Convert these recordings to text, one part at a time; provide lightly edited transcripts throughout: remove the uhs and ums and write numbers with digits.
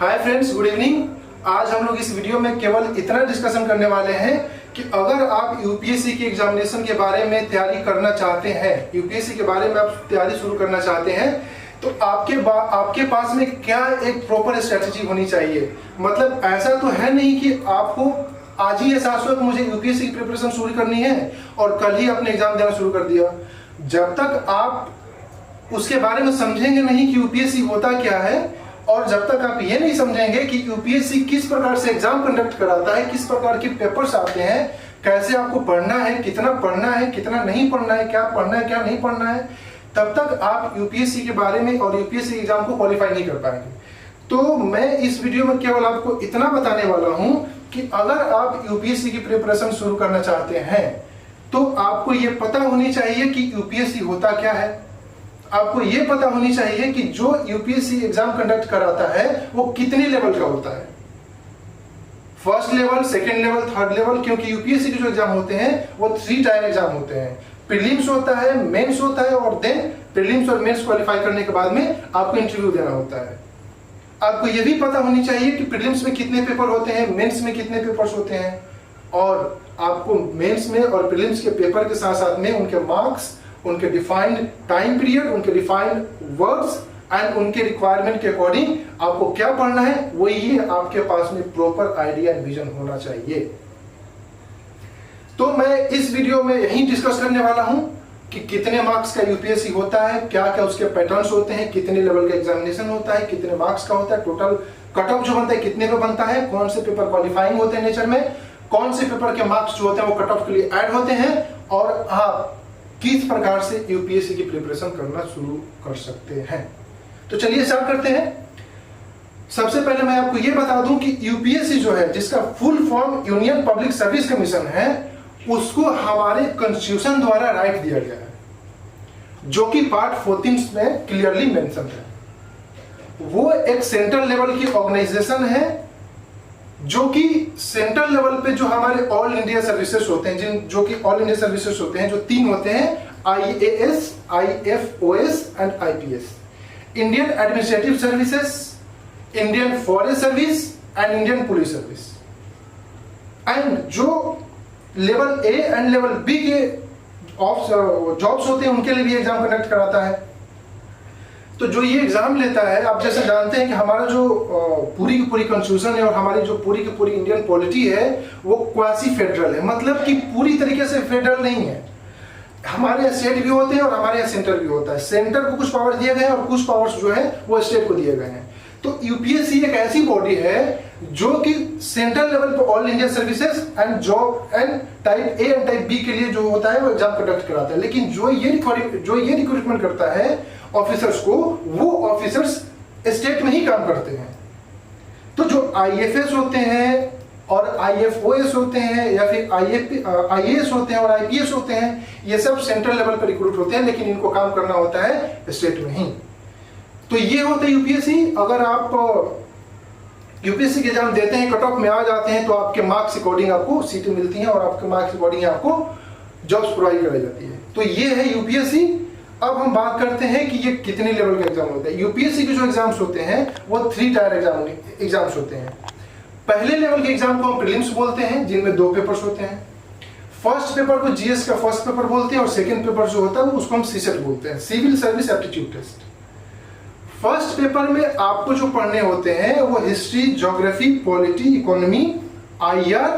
Hi friends, good evening. आज हम लोग इस वीडियो में केवल इतना डिस्कशन करने वाले हैं कि अगर आप यूपीएससी के एग्जामिनेशन के बारे में तैयारी करना चाहते हैं, यूपीएससी के बारे में आप तैयारी शुरू करना चाहते हैं, तो आपके पास में क्या एक प्रॉपर स्ट्रेटजी होनी चाहिए। मतलब ऐसा तो है नहीं कि आपको आज ही एहसास हुआ कि मुझे यूपीएससी की प्रिपरेशन शुरू करनी है और कल ही अपने एग्जाम देना शुरू कर दिया। जब तक आप उसके बारे में समझेंगे नहीं कि यूपीएससी होता क्या है, और जब तक आप ये नहीं समझेंगे कि यूपीएससी किस प्रकार से एग्जाम कंडक्ट कराता है, किस प्रकार के पेपर्स आते हैं, कैसे आपको पढ़ना है, कितना नहीं पढ़ना है, क्या पढ़ना है क्या नहीं पढ़ना है, तब तक आप यूपीएससी के बारे में और यूपीएससी एग्जाम को क्वालिफाई नहीं कर पाएंगे। तो मैं इस वीडियो में केवल आपको इतना बताने वाला हूं कि अगर आप यूपीएससी की प्रिपरेशन शुरू करना चाहते हैं तो आपको ये पता होनी चाहिए कि यूपीएससी होता क्या है। आपको ये पता होनी चाहिए कि जो यूपीएससी एग्जाम कंडक्ट कराता है वो कितने लेवल का होता है, first level, second level, third level. क्योंकि यूपीएससी के जो एग्जाम होते हैं वो 3 टायर एग्जाम होते हैं। प्रीलिम्स होता है, मेंस होता है और देन प्रीलिम्स और मेंस क्वालिफाई करने के बाद में आपको इंटरव्यू देना होता है। आपको ये भी पता होनी चाहिए कि प्रीलिम्स में कितने पेपर होते हैं, मेंस में कितने पेपर्स होते हैं, और आपको मेंस में और प्रीलिम्स के पेपर के साथ साथ में उनके मार्क्स, उनके डिफाइंड टाइम पीरियड, उनके डिफाइंड वर्ड्स एंड उनके रिक्वायरमेंट के अकॉर्डिंग आपको क्या पढ़ना है वो ये आपके पास में प्रॉपर आइडिया एंड विजन होना चाहिए। तो मैं इस वीडियो में यही डिस्कस करने वाला हूं कि कितने मार्क्स का यूपीएससी होता है, क्या क्या उसके पैटर्न्स होते हैं, कितने लेवल का एग्जामिनेशन होता है, कितने मार्क्स का होता है, टोटल कट ऑफ जो बनता है कितने पे बनता है, कौन से पेपर क्वालिफाइंग होते हैं नेचर में, कौन से पेपर के मार्क्स जो होते हैं वो कट ऑफ के लिए ऐड होते हैं, और आप किस प्रकार से यूपीएससी की प्रिपरेशन करना शुरू कर सकते हैं। तो चलिए स्टार्ट करते हैं। सबसे पहले मैं आपको यह बता दूं कि यूपीएससी जो है, जिसका full form union public service commission है, उसको हमारे कॉन्स्टिट्यूशन द्वारा राइट दिया गया है, जो कि पार्ट 14 में क्लियरली मेंशन है। वो एक सेंट्रल लेवल की ऑर्गेनाइजेशन है जो कि सेंट्रल लेवल पे जो हमारे ऑल इंडिया सर्विसेज होते हैं, जो कि ऑल इंडिया सर्विसेज होते हैं, जो 3 होते हैं, IAS, IFOS and IPS, Indian administrative services, Indian forest service and Indian police service. And जो level A and level B के जॉब्स होते हैं उनके लिए भी एग्जाम कंडक्ट कराता है। तो जो ये एग्जाम लेता है, आप जैसे जानते हैं कि हमारा जो पूरी की पूरी कॉन्स्टिट्यूशन है और हमारी जो पूरी की पूरी इंडियन पॉलिटी है वो क्वासी फेडरल है, मतलब कि पूरी तरीके से फेडरल नहीं है। हमारे यहाँ स्टेट भी होते हैं और हमारे यहाँ सेंटर भी होता है। सेंटर को कुछ पावर दिए गए हैं और कुछ पावर्स जो है वो स्टेट को दिए गए हैं। तो यूपीएससी एक ऐसी बॉडी है जो कि सेंट्रल लेवल पर all India services and job and type A and type B के लिए जो होता है वो एग्जाम कंडक्ट कराता है। लेकिन जो ये रिक्रूटमेंट करता है ऑफिसर्स को, वो ऑफिसर्स स्टेट में ही काम करते हैं। तो जो IFS होते हैं और IFOS होते हैं या फिर IAS होते हैं और IPS होते हैं, ये सब सेंट्रल लेवल पर रिक्रूट होते हैं, लेकिन इनको काम करना होता है स्टेट में ही। तो ये होता है यूपीएससी। अगर आप यूपीएससी के एग्जाम देते हैं, कट ऑफ में आ जाते हैं, तो आपके मार्क्स अकॉर्डिंग आपको सीटें मिलती हैं और आपके मार्क्स अकॉर्डिंग आपको जॉब्स प्रोवाइड कराई जाती है। तो ये है यूपीएससी। अब हम बात करते हैं कि ये कितने लेवल का एग्जाम होता है। यूपीएससी के जो एग्जाम्स होते हैं वो 3 टायर एग्जाम्स होते हैं। पहले लेवल के एग्जाम को हम प्रीलिम्स बोलते हैं, जिनमें 2 पेपर्स होते हैं। फर्स्ट पेपर को जीएस का फर्स्ट पेपर बोलते हैं और सेकंड पेपर जो होता है वो उसको हम सीसेट बोलते हैं, civil service aptitude test. First paper में आपको जो पढ़ने होते हैं वो history, geography, polity, economy, IR,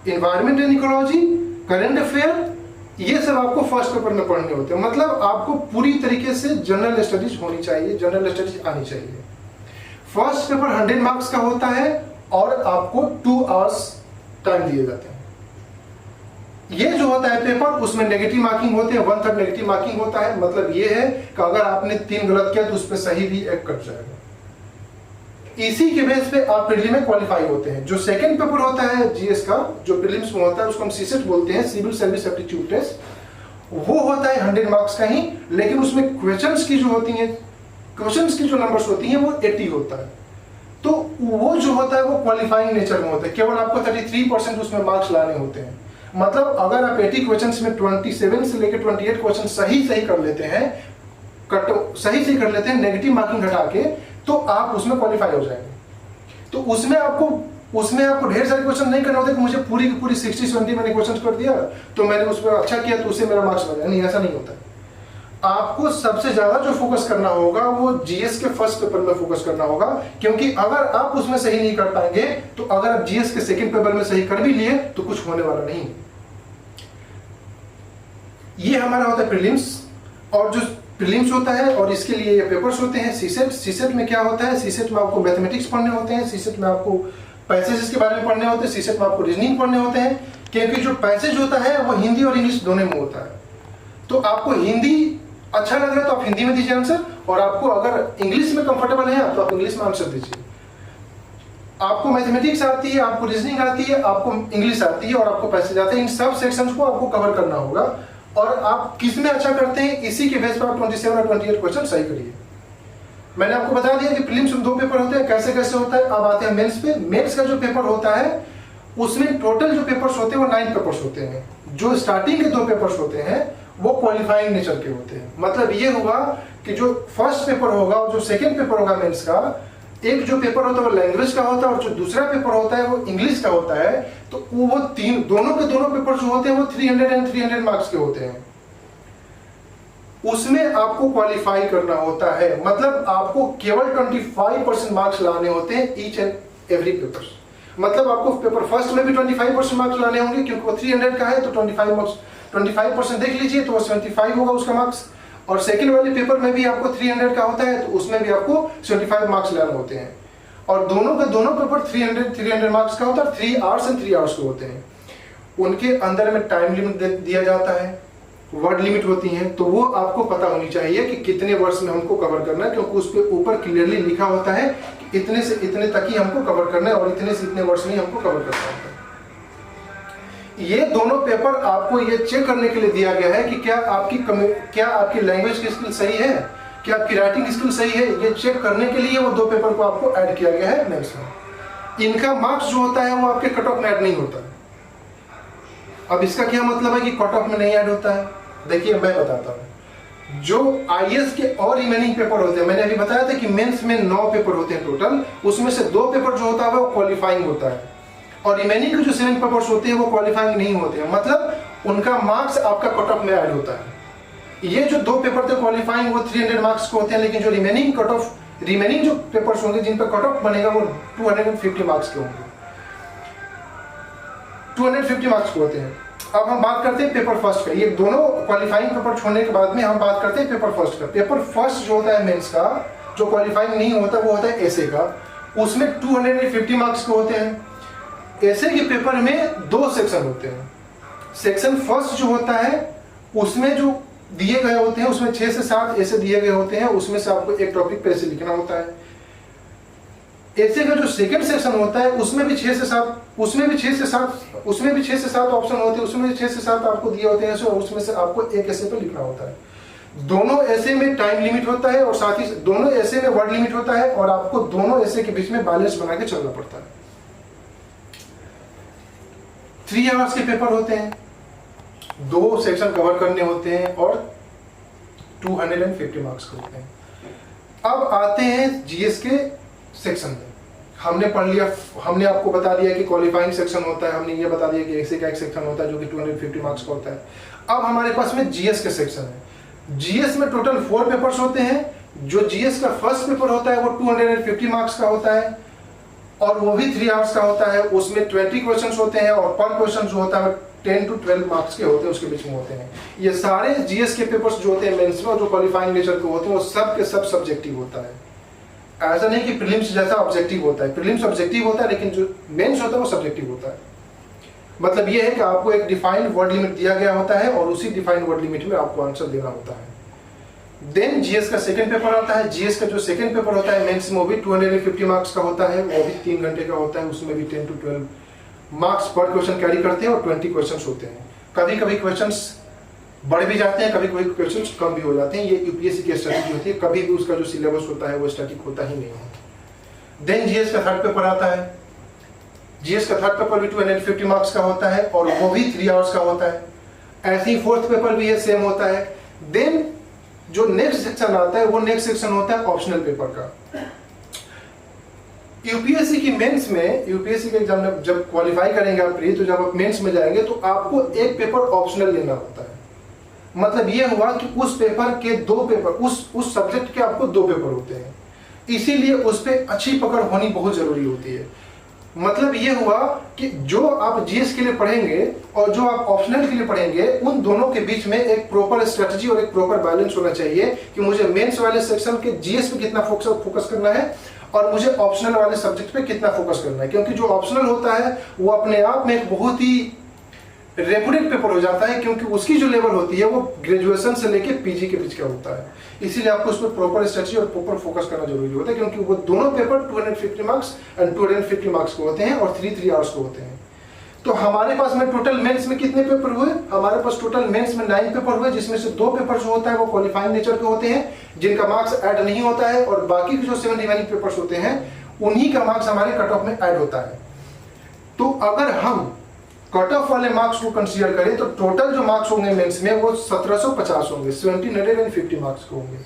environment and ecology, current affair, ये सब आपको फर्स्ट पेपर में पढ़ने होते हैं। मतलब आपको पूरी तरीके से जनरल स्टडीज होनी चाहिए, जनरल स्टडीज आनी चाहिए। फर्स्ट पेपर 100 मार्क्स का होता है और आपको 2 आवर्स टाइम दिए जाते हैं। ये जो होता है पेपर, उसमें नेगेटिव मार्किंग होते हैं, 1/3 नेगेटिव मार्किंग होता है। मतलब ये है कि अगर आपने 3 गलत किया तो उस पर सही भी 1 कट जाएगा। इसी के बेस पे आप प्रीलिम में क्वालिफाई होते हैं। जो सेकंड पेपर होता है जीएस का, जो प्रीलिम्स में होता है, उसको हम सीसेट बोलते हैं, सिविल सर्विस एप्टीट्यूड टेस्ट। वो होता है 100 मार्क्स का ही, लेकिन उसमें क्वेश्चंस की जो होती हैं, क्वेश्चंस की जो नंबर्स होती हैं वो 80 होता है। तो वो जो होता है वो क्वालिफाइंग नेचर में होता है। केवल आपको 33% उसमें मार्क्स लाने होते हैं। मतलब अगर आप 80 क्वेश्चंस में 27 से लेकर 28 क्वेश्चन सही कर लेते हैं, सही कर लेते हैं नेगेटिव मार्किंग घटा के, तो आप उसमें क्वालिफाई हो जाएंगे। तो उसमें आपको ढेर सारे क्वेश्चन नहीं करना होता कि मुझे पूरी की पूरी 60-70 मैंने क्वेश्चन कर दिया तो मैंने उस पर अच्छा किया तो उससे मेरा मार्क्स बना, नहीं ऐसा नहीं होता। आपको सबसे ज्यादा जो फोकस करना होगा वो जीएस के फर्स्ट पेपर में फोकस करना होगा, क्योंकि अगर आप उसमें सही नहीं कर पाएंगे तो अगर आप जीएस के सेकंड पेपर में सही कर भी लिए तो कुछ होने वाला नहीं। ये हमारा होता है प्रीलिम्स, और जो प्रीलिम्स होता है और इसके लिए ये पेपर्स होते हैं सीसेट। सीसेट में क्या होता है, सीसेट में आपको मैथमेटिक्स पढ़ने होते हैं, सीसेट में आपको पैसेजेस के बारे में पढ़ने होते हैं, सीसेट में आपको रीजनिंग पढ़ने होते हैं, क्योंकि जो पैसेज होता है वो हिंदी और इंग्लिश दोनों में होता है। तो आपको हिंदी अच्छा लग रहा है तो आप हिंदी में दीजिए आंसर, और आपको अगर इंग्लिश में कंफर्टेबल है तो आप इंग्लिश में आंसर दीजिए। आपको मैथमेटिक्स आती है, आपको रीजनिंग आती है, आपको इंग्लिश आती है और आपको पैसेज आते हैं, इन सब सेक्शंस को आपको कवर करना होगा। और आप किस में अच्छा करते हैं इसी के बेस पर आप 27 और 28 क्वेश्चन सही करिए। मैंने आपको बता दिया कि प्रीलिम्स में 2 पेपर होते हैं, कैसे कैसे होता है। अब आते हैं मेंस पे। मेंस का जो पेपर होता है उसमें टोटल जो पेपर्स होते हैं वो 9 पेपर्स होते हैं। जो स्टार्टिंग के 2 पेपर्स होते हैं वो क्वालिफाइंग नेचर के होते हैं। मतलब ये हुआ कि जो फर्स्ट पेपर होगा और जो सेकंड पेपर होगा मेंस का, एक जो पेपर होता है वो लैंग्वेज का होता है और जो दूसरा पेपर होता है वो इंग्लिश का होता है। तो वो दोनों के दोनों पेपर जो होते हैं वो 300 और 300 मार्क्स के होते हैं। उसमें आपको क्वालिफाई करना होता है, मतलब आपको केवल 25% मार्क्स लाने होते हैं ईच एंड एवरी पेपर। मतलब आपको पेपर फर्स्ट में भी 25% मार्क्स लाने होंगे, क्योंकि वो 300 का है तो 25% देख लीजिए तो वो 75 होगा उसका मार्क्स। और सेकंड वाले पेपर में भी आपको 300 का होता है तो उसमें भी आपको 75 मार्क्स लाने होते हैं। और दोनों के दोनों पेपर 300 मार्क्स का होता है, 3 आवर्स एंड 3 आवर्स के होते हैं। उनके अंदर में टाइम लिमिट दिया जाता है, वर्ड लिमिट होती है, तो वो आपको पता होनी चाहिए कि कितने वर्ड्स में हमको कवर करना है, क्योंकि उस पर ऊपर क्लियरली लिखा होता है कि इतने से इतने तक ही हमको कवर करना है और इतने से इतने वर्ड्स में हमको कवर करना होता है। ये दोनों पेपर आपको ये चेक करने के लिए दिया गया है कि क्या आपकी लैंग्वेज की स्किल सही है, क्या आपकी राइटिंग स्किल सही है। ये चेक करने के लिए वो 2 पेपर को आपको ऐड किया गया है मेंस में। इनका मार्क्स जो होता है वो आपके कट ऑफ में ऐड नहीं होता है। अब इसका क्या मतलब है कि कट ऑफ में नहीं ऐड होता है? देखिए मैं बताता हूं। जो आईएएस के और रिमेनिंग पेपर होते हैं, मैंने अभी बताया था कि मेंस में 9 पेपर होते हैं टोटल, उसमें से 2 पेपर जो होता है वो क्वालिफाइंग होता है और रिमेनिंग के जो 7 पेपर्स होते हैं वो क्वालिफाइंग नहीं होते हैं। मतलब उनका मार्क्स आपका कट ऑफ में ऐड होता है। ये जो 2 पेपर थे क्वालिफाइंग वो 300 मार्क्स के होते हैं, लेकिन जो रिमेनिंग जो पेपर्स होंगे जिन पर कट ऑफ बनेगा वो 250 मार्क्स के होंगे, 250 मार्क्स के होते हैं। अब हम बात करते हैं पेपर फर्स्ट का। ये दोनों क्वालिफाइंग पेपर छोड़ने के बाद में हम बात करते हैं पेपर फर्स्ट का। पेपर फर्स्ट जो होता है मेंस का, जो क्वालिफाइंग नहीं होता वो होता है एसे का। उसमें 250 मार्क्स के होते हैं। एसे के पेपर में 2 सेक्शन होते हैं। सेक्शन फर्स्ट जो होता है उसमें जो दिए गए होते हैं उसमें 6 से 7 ऐसे दिए गए होते हैं, उसमें से आपको एक टॉपिक पे ऐसे लिखना होता है। ऐसे का जो सेकंड सेक्शन होता है उसमें भी 6 से 7 ऑप्शन होते हैं, उसमें भी 6 से 7 आपको दिए होते हैं और उसमें से आपको एक ऐसे पे लिखना होता है। दोनों ऐसे में टाइम लिमिट होता है और साथ ही दोनों ऐसे में वर्ड लिमिट होता है और आपको दोनों ऐसे के बीच में बैलेंस बना के चलना पड़ता है। 3 आवर्स के पेपर होते हैं, 2 सेक्शन कवर करने होते हैं और 250 मार्क्स के होते हैं। अब आते हैं जीएस के सेक्शन में। हमने पढ़ लिया, हमने आपको बता दिया कि क्वालिफाइंग सेक्शन होता है, हमने ये बता दिया कि ऐसे का एक सेक्शन होता है जो कि 250 मार्क्स का होता है। अब हमारे पास में जीएस के सेक्शन है। जीएस में टोटल 4 पेपर्स होते हैं। जो जीएस का फर्स्ट पेपर होता है वो 250 मार्क्स का होता है और वो भी 3 आवर्स का होता है। उसमें 20 क्वेश्चंस होते हैं और पर क्वेश्चन जो होता है 10 to 12 मार्क्स के होते हैं, उसके बीच में होते हैं। ये सारे जीएस के पेपर्स जो होते हैं मेंस में, जो क्वालिफाइंग नेचर के होते हैं, वो सब के सब सब्जेक्टिव होता है। ऐसा नहीं कि प्रीलिम्स जैसा ऑब्जेक्टिव होता है। प्रीलिम्स ऑब्जेक्टिव होता है लेकिन जो मेंस होता है वो सब्जेक्टिव होता है। मतलब ये है कि आपको एक डिफाइंड वर्ड लिमिट दिया गया होता है और उसी डिफाइंड वर्ड लिमिट में आपको आंसर देना होता है। देन जीएस का सेकंड पेपर आता है। जीएस का जो सेकंड पेपर होता है मेंस में वो भी 250 मार्क्स का होता है, वो भी 3 घंटे का होता है। उसमें भी 10 to 12 मार्क्स पर क्वेश्चन कैरी करते हैं और 20 क्वेश्चन होते हैं। कभी कभी क्वेश्चन बढ़ भी जाते हैं, कभी कभी क्वेश्चन कम भी हो जाते हैं। ये यूपीएससी की स्ट्रेटजी होती है, कभी भी उसका जो सिलेबस होता है वो स्टैटिक होता ही नहीं है। देन जीएस का थर्ड पेपर आता है। जीएस का थर्ड पेपर भी 250 मार्क्स का होता है और वो भी 3 आवर्स का होता है। ऐसे ही फोर्थ पेपर भी है, सेम होता है। देन जो नेक्स्ट सेक्शन आता है वो नेक्स्ट सेक्शन होता है ऑप्शनल पेपर का। यूपीएससी की मेंस में, यूपीएससी के एग्जाम में जब क्वालिफाई करेंगे आप प्री, तो जब आप मेंस में जाएंगे तो आपको एक पेपर ऑप्शनल लेना होता है। मतलब ये हुआ कि उस पेपर के दो पेपर, उस सब्जेक्ट के आपको दो पेपर होते हैं, इसीलिए उस पर अच्छी पकड़ होनी बहुत जरूरी होती है। मतलब ये हुआ कि जो आप जीएस के लिए पढ़ेंगे और जो आप ऑप्शनल के लिए पढ़ेंगे, उन दोनों के बीच में एक प्रॉपर स्ट्रेटजी और एक प्रॉपर बैलेंस होना चाहिए कि मुझे मेंस वाले सेक्शन के जीएस पे कितना फोकस करना है और मुझे ऑप्शनल वाले सब्जेक्ट पे कितना फोकस करना है। क्योंकि जो ऑप्शनल होता है वो अपने आप में एक बहुत ही रेपुटेड पेपर हो जाता है, क्योंकि उसकी जो लेवल होती है वो ग्रेजुएशन से लेके पीजी के बीच का होता है। इसीलिए आपको उस पर प्रॉपर स्ट्रेटजी और प्रॉपर फोकस करना जरूरी होता है, क्योंकि वो दोनों पेपर 250 मार्क्स एंड 250 मार्क्स को होते हैं और 3 आवर्स को होते हैं। तो हमारे पास में टोटल मेंस में कितने पेपर हुए? हमारे पास टोटल मेंस में 9 पेपर हुए, जिसमें से 2 पेपर जो होता है वो क्वालिफाइंग नेचर के होते हैं, जिनका मार्क्स ऐड नहीं होता है, और बाकी के जो 7 रिमेनिंग पेपर्स होते हैं उन्हीं का मार्क्स हमारे कट ऑफ में ऐड होता है। तो अगर हम कट ऑफ वाले मार्क्स को कंसीडर करें तो टोटल जो मार्क्स होंगे मेंस में वो 1750 होंगे, 1750 मार्क्स के होंगे।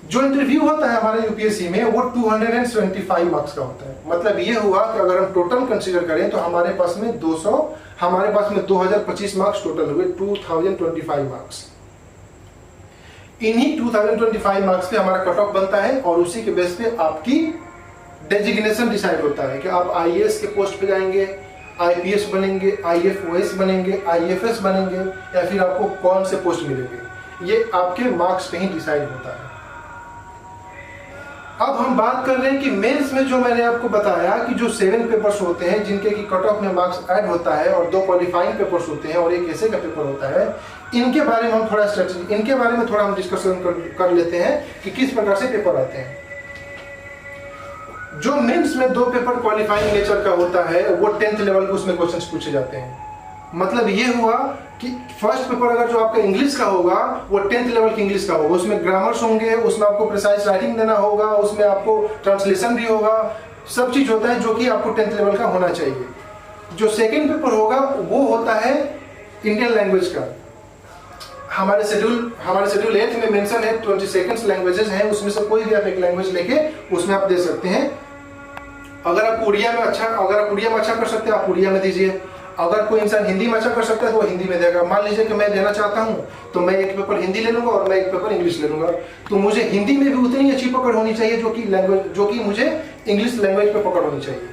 जो इंटरव्यू होता है हमारे यूपीएससी में वो 275 मार्क्स का होता है। मतलब ये हुआ कि अगर हम टोटल कंसीडर करें तो हमारे पास में 2025 मार्क्स टोटल हुए, 2025 मार्क्स। इन्हीं 2025 मार्क्स पे हमारा कट ऑफ बनता है और उसी के बेस पे आपकी डेजिग्नेशन डिसाइड होता है कि आप आईएएस के पोस्ट पे जाएंगे, आईपीएस बनेंगे, आईएफओएस बनेंगे, आईएफएस बनेंगे, या फिर आपको कौन से पोस्ट मिलेंगे। ये आपके मार्क्स पे ही डिसाइड होता है। अब हम बात कर रहे हैं कि मेंस में जो मैंने आपको बताया कि जो 7 पेपर्स होते हैं जिनके की कट ऑफ में मार्क्स ऐड होता है और 2 क्वालिफाइंग पेपर्स होते हैं और एक ऐसे का पेपर होता है, इनके बारे में हम थोड़ा हम डिस्कशन कर लेते हैं कि किस प्रकार से पेपर आते हैं। जो मेंस में 2 पेपर क्वालिफाइंग नेचर का होता है वो 10th लेवल के उसमें क्वेश्चंस पूछे जाते हैं। मतलब ये हुआ कि फर्स्ट पेपर अगर जो आपका इंग्लिश का होगा वो 10th लेवल की इंग्लिश का होगा, उसमें ग्रामर्स होंगे, उसमें आपको प्रिसाइज राइटिंग देना होगा, उसमें आपको ट्रांसलेशन भी होगा, सब चीज होता है जो कि आपको 10th लेवल का होना चाहिए। जो सेकंड पेपर होगा वो होता है इंडियन लैंग्वेज का। हमारे शेड्यूल 8 में मेंशन है 22 लैंग्वेजेस हैं, उसमें से कोई भी आप एक लैंग्वेज लेके उसमें आप दे सकते हैं। अगर आप उड़िया में अच्छा कर सकते हैं आप उड़िया में दीजिए। अगर कोई इंसान हिंदी में अच्छा कर सकता है तो वो हिंदी में देगा। मान लीजिए कि मैं देना चाहता हूं तो मैं एक पेपर हिंदी ले लूंगा और मैं एक पेपर इंग्लिश ले लूंगा, तो मुझे हिंदी में भी उतनी अच्छी पकड़ होनी चाहिए जो कि मुझे इंग्लिश लैंग्वेज पे पकड़ होनी चाहिए।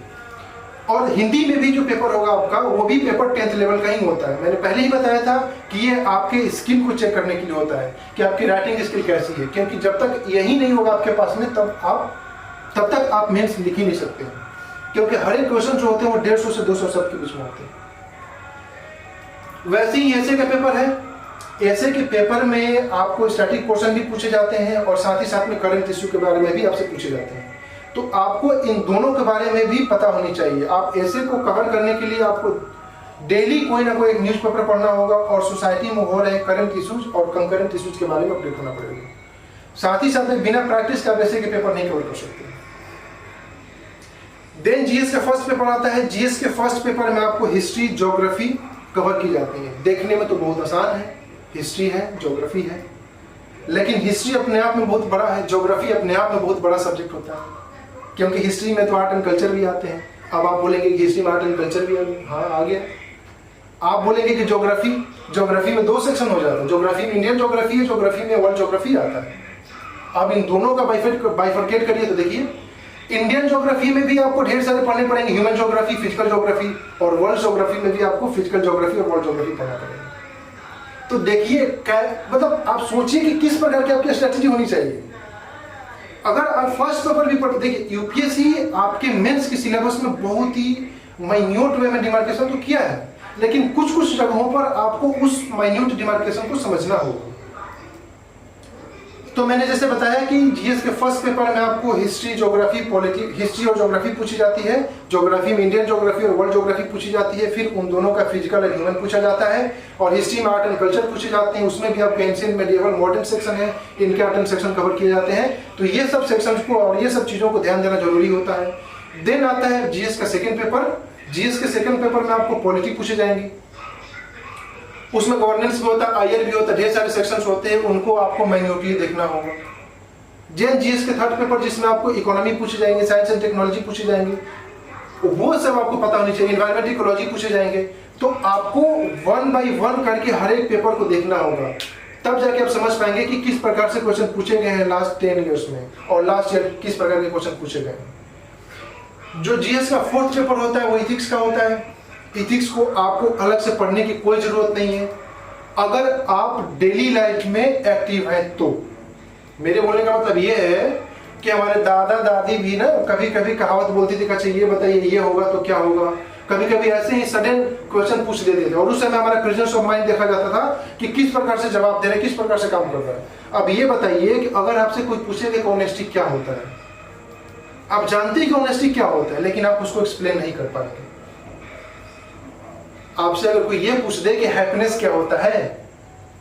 और हिंदी में भी जो पेपर होगा आपका वो भी पेपर 10th लेवल का ही होता है। मैंने पहले ही बताया था कि ये आपके स्किल को चेक करने के लिए होता है कि आपकी राइटिंग स्किल कैसी है, क्योंकि जब तक यही नहीं होगा आपके पास में तब तक आप मेंस लिख ही नहीं सकते हैं, क्योंकि हर एक क्वेश्चन जो होते हैं वो 150 से 200 शब्द के बीच में होते हैं। वैसे ही ऐसे का पेपर है, ऐसे के पेपर में आपको स्टैटिक पोर्शन भी पूछे जाते हैं और साथ ही साथ में करंट इश्यू के बारे में भी आपसे पूछे जाते हैं। तो आपको इन दोनों के बारे में भी पता होनी चाहिए। आप ऐसे को कवर करने के लिए आपको डेली कोई ना कोई एक न्यूज़पेपर पढ़ना होगा और सोसाइटी में हो रहे करंट इश्यूज और कंकरेंट इश्यूज के बारे में अपडेट होना पड़ेगा। साथ ही साथ में बिना प्रैक्टिस का वैसे के पेपर नहीं कवर कर सकते। देन जीएस का फर्स्ट पेपर आता है। जीएस के फर्स्ट पेपर में आपको हिस्ट्री, ज्योग्राफी कवर की जाती है। देखने में तो बहुत आसान है, हिस्ट्री है, ज्योग्राफी है, लेकिन हिस्ट्री अपने आप में बहुत बड़ा है, ज्योग्राफी अपने आप में बहुत बड़ा सब्जेक्ट होता है, क्योंकि हिस्ट्री में तो आर्ट एंड कल्चर भी आते हैं। अब आप बोलेंगे कि हिस्ट्री में आर्ट एंड कल्चर भी आ गया। आप बोलेंगे कि ज्योग्राफी में 2 सेक्शन हो जाता है। ज्योग्राफी में इंडियन ज्योग्राफी है, ज्योग्राफी में वर्ल्ड ज्योग्राफी आता है। आप इन दोनों का बाइफरकेट करिए तो देखिए इंडियन ज्योग्राफी में भी आपको ढेर सारे पढ़ने पड़ेंगे, ह्यूमन ज्योग्राफी, फिजिकल ज्योग्राफी, और वर्ल्ड ज्योग्राफी में भी आपको फिजिकल ज्योग्राफी और वर्ल्ड ज्योग्राफी पढ़ना पड़ेगा। तो देखिए मतलब आप सोचिए कि किस प्रकार की आपकी स्ट्रेटजी होनी चाहिए। अगर आप फर्स्ट पेपर भी पढ़ते, देखिए यूपीएससी आपके मेंस के सिलेबस में बहुत ही माइन्यूट वे में डिमार्केशन तो किया है, लेकिन कुछ जगहों पर आपको उस माइन्यूट डिमार्केशन को समझना होगा। तो मैंने जैसे बताया कि जीएस के फर्स्ट पेपर में आपको हिस्ट्री, ज्योग्राफी, हिस्ट्री और ज्योग्राफी पूछी जाती है। ज्योग्राफी में इंडियन ज्योग्राफी और वर्ल्ड ज्योग्राफी पूछी जाती है। फिर उन दोनों का फिजिकल और ह्यूमन पूछा जाता है। और हिस्ट्री में आर्ट एंड कल्चर पूछे जाते हैं, उसमें भी आपके एंशिएंट, मेडिएवल, मॉडर्न सेक्शन है, इनके आर्ट एंड सेक्शन कवर किए जाते हैं। तो ये सब सेक्शन को और ये सब चीजों को ध्यान देना जरूरी होता है। देन आता है जीएस का सेकेंड पेपर। जीएस के सेकेंड पेपर में आपको पॉलिटी पूछे जाएंगे, उसमें गवर्नेंस भी होता है, आईआर भी होता है, ढेर सारे सेक्शंस होते हैं, उनको आपको माइन्यूटली देखना होगा। जेएन जीएस के थर्ड पेपर जिसमें आपको इकोनॉमी पूछे जाएंगे, साइंस एंड टेक्नोलॉजी पूछे जाएंगे, वो सब आपको पता होनी चाहिए, इन्वायरमेंट इकोलॉजी पूछे जाएंगे। तो आपको 1 बाय 1 करके हर एक पेपर को देखना होगा, तब जाके आप समझ पाएंगे कि किस प्रकार से क्वेश्चन पूछे गए हैं लास्ट 10 इयर्स में, और लास्ट ईयर किस प्रकार के क्वेश्चन पूछे गए हैं। जो जीएस का 4th पेपर होता है वो इथिक्स का होता है। इथिक्स को आपको अलग से पढ़ने की कोई जरूरत नहीं है, अगर आप डेली लाइफ में एक्टिव हैं तो। मेरे बोलने का मतलब ये है कि हमारे दादा दादी भी ना कभी कभी कहावत बोलती थी, अच्छा ये बताइए ये होगा तो क्या होगा, कभी कभी ऐसे ही सडन क्वेश्चन पूछ देते थे, और उस समय हमारा प्रेजेंस ऑफ माइंड देखा जाता था कि किस प्रकार से जवाब दे रहे, किस प्रकार से काम कर रहा है। अब ये बताइए कि अगर आपसे कोई पूछेगा कि ऑनेस्टी क्या होता है, आप जानते हैं कि ऑनेस्टी क्या होता है, लेकिन आप उसको एक्सप्लेन नहीं कर पाएंगे। आपसे अगर कोई ये पूछ दे कि हैप्पीनेस क्या होता है,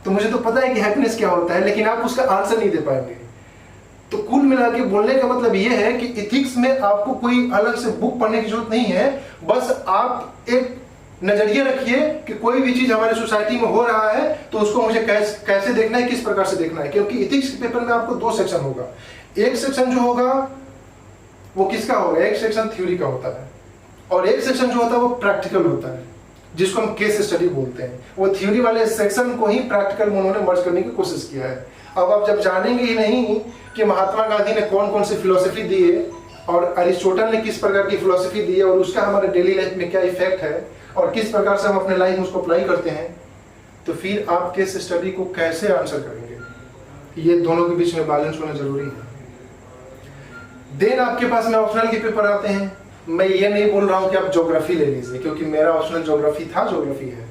तो मुझे तो पता है कि हैप्पीनेस क्या होता है, लेकिन आप उसका आंसर नहीं दे पाएंगे। तो कुल मिला के बोलने का मतलब ये है कि इथिक्स में आपको कोई अलग से बुक पढ़ने की जरूरत नहीं है, बस आप एक नजरिया रखिए कि कोई भी चीज हमारे सोसाइटी में हो रहा है तो उसको मुझे कैसे देखना है, किस प्रकार से देखना है। क्योंकि इथिक्स के पेपर में आपको 2 सेक्शन होगा, एक सेक्शन जो होगा वो किसका होगा, एक सेक्शन थ्योरी का होता है, और एक सेक्शन जो होता है वो प्रैक्टिकल होता है, जिसको हम केस स्टडी बोलते हैं। वो थ्योरी वाले सेक्शन को ही प्रैक्टिकल में उन्होंने मर्ज करने की कोशिश किया है। अब आप जब जानेंगे ही नहीं कि महात्मा गांधी ने कौन कौन सी फिलोसफी दी है, और अरिस्टोटल ने किस प्रकार की फिलोसफी दी है, और उसका हमारे डेली लाइफ में क्या इफेक्ट है, और किस प्रकार से हम अपने लाइफ में उसको अप्लाई करते हैं, तो फिर आप केस स्टडी को कैसे आंसर करेंगे। ये दोनों के बीच में बैलेंस होना जरूरी है। देन आपके पास में ऑप्शनल के पेपर आते हैं। मैं ये नहीं बोल रहा हूं कि आप ज्योग्राफी ले लीजिए, क्योंकि मेरा ऑप्शनल ज्योग्राफी था, ज्योग्राफी है।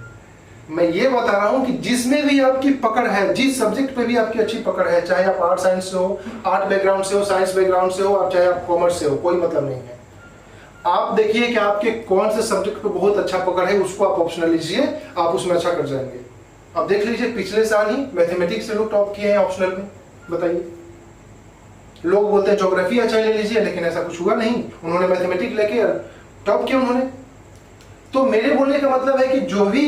मैं ये बता रहा हूं कि जिसमें भी आपकी पकड़ है, जिस सब्जेक्ट पे भी आपकी अच्छी पकड़ है, चाहे आप आर्ट साइंस से हो, आर्ट बैकग्राउंड से हो, साइंस बैकग्राउंड से हो, आप चाहे आप कॉमर्स से हो, कोई मतलब नहीं है। आप देखिए कि आपके कौन से सब्जेक्ट पे बहुत अच्छा पकड़ है, उसको आप ऑप्शनल लीजिए, आप उसमें अच्छा कर जाएंगे। अब देख लीजिए पिछले साल ही मैथमेटिक्स से लोग टॉप किए हैं ऑप्शनल में, बताइए। लोग बोलते हैं ज्योग्राफी अच्छा ले लीजिए, लेकिन ऐसा कुछ हुआ नहीं, उन्होंने मैथमेटिक्स लेके टॉप किया उन्होंने। तो मेरे बोलने का मतलब है कि जो भी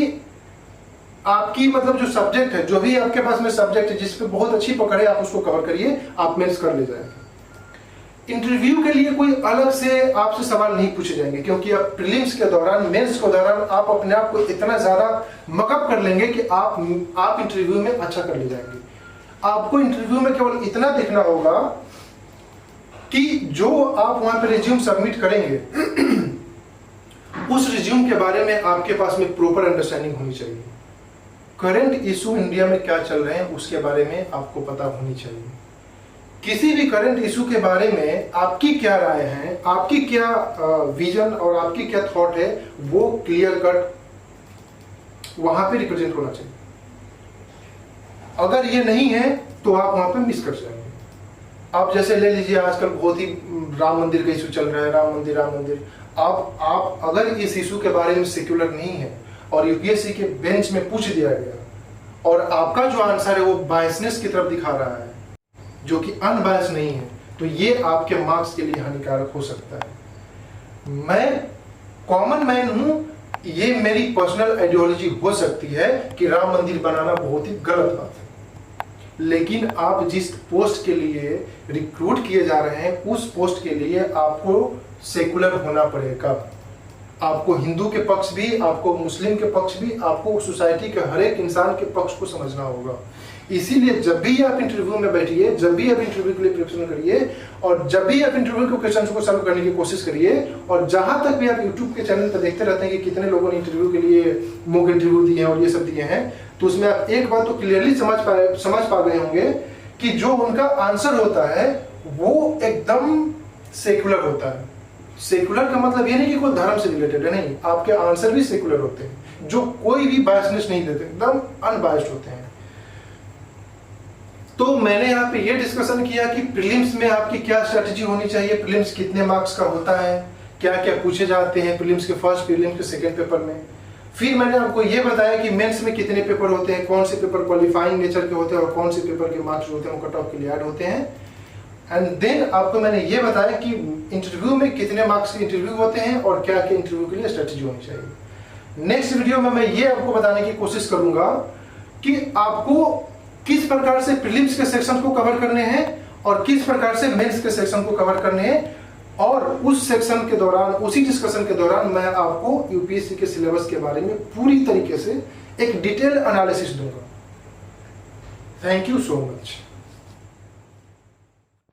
आपकी मतलब जो सब्जेक्ट है, जो भी आपके पास में सब्जेक्ट है जिसपे बहुत अच्छी पकड़ है, आप उसको कवर करिए, आप मेंस कर ले जाएंगे। इंटरव्यू के लिए कोई अलग से आपसे सवाल नहीं पूछे जाएंगे, क्योंकि आप प्रीलिम्स के दौरान, मेंस के दौरान आप अपने आप को इतना ज्यादा मकअप कर लेंगे कि आप इंटरव्यू में अच्छा कर ले जाएंगे। आपको इंटरव्यू में केवल इतना देखना होगा कि जो आप वहां पे रिज्यूम सबमिट करेंगे उस रिज्यूम के बारे में आपके पास में प्रॉपर अंडरस्टैंडिंग होनी चाहिए। करंट इशू इंडिया में क्या चल रहे हैं उसके बारे में आपको पता होनी चाहिए। किसी भी करंट इशू के बारे में आपकी क्या राय है, आपकी क्या विजन और आपकी क्या थॉट है, वो क्लियर कट वहां पे रिप्रेजेंट होना चाहिए। अगर ये नहीं है तो आप वहां पे मिस कर जाएंगे। आप जैसे ले लीजिए, आजकल बहुत ही राम मंदिर का इशू चल रहा है, राम मंदिर राम मंदिर। आप अगर इस इशू के बारे में सेक्युलर नहीं है और यूपीएससी के बेंच में पूछ दिया गया और आपका जो आंसर है वो बायसनेस की तरफ दिखा रहा है, जो कि अनबायस नहीं है, तो ये आपके मार्क्स के लिए हानिकारक हो सकता है। मैं कॉमन मैन हूं, ये मेरी पर्सनल आइडियोलॉजी हो सकती है कि राम मंदिर बनाना बहुत ही गलत बात है, लेकिन आप जिस पोस्ट के लिए रिक्रूट किए जा रहे हैं उस पोस्ट के लिए आपको सेकुलर होना पड़ेगा। आपको हिंदू के पक्ष भी, आपको मुस्लिम के पक्ष भी, आपको सोसाइटी के हर एक इंसान के पक्ष को समझना होगा। इसीलिए जब भी आप इंटरव्यू में बैठिए, जब भी आप इंटरव्यू के लिए प्रिपरेशन करिए, और जब भी आप इंटरव्यू के क्वेश्चंस को सॉल्व करने की कोशिश करिए, और जहां तक भी आप यूट्यूब के चैनल पर देखते रहते हैं कि कितने लोगों ने इंटरव्यू के लिए मॉक इंटरव्यू दिए हैं और ये सब दिए हैं, तो उसमें आप एक बात तो क्लियरली समझ पा गए होंगे कि जो उनका आंसर होता है वो एकदम सेकुलर होता है। सेकुलर का मतलब ये नहीं कि कोई धर्म से रिलेटेड है, नहीं, आपके आंसर भी सेकुलर होते हैं, जो कोई भी बायसनेस नहीं देते, एकदम अनबायस्ड होते हैं। तो मैंने यहाँ पे ये डिस्कशन किया कि प्रीलिम्स में आपकी क्या स्ट्रेटजी होनी चाहिए, प्रीलिम्स कितने मार्क्स का होता है, क्या क्या पूछे जाते हैं प्रीलिम्स के फर्स्ट, प्रीलिम्स के सेकंड पेपर में। फिर मैंने आपको ये बताया कि मेंस में कितने पेपर होते हैं, कौन से पेपर क्वालिफाइंग नेचर के होते हैं और कौन से पेपर के मार्क्स होते हैं वो कट ऑफ के लिए ऐड होते हैं। एंड देन आपको मैंने ये बताया कि इंटरव्यू में कितने मार्क्स के इंटरव्यू होते हैं और क्या क्या इंटरव्यू के लिए स्ट्रेटजी होनी चाहिए। नेक्स्ट वीडियो में मैं ये आपको बताने की कोशिश करूंगा कि आपको किस प्रकार से प्रीलिम्स के सेक्शन को कवर करने हैं और किस प्रकार से मेंस के सेक्शन को कवर करने हैं, और उस सेक्शन के दौरान, उसी डिस्कशन के दौरान मैं आपको यूपीएससी के सिलेबस के बारे में पूरी तरीके से एक डिटेल एनालिसिस दूंगा। Thank you so much.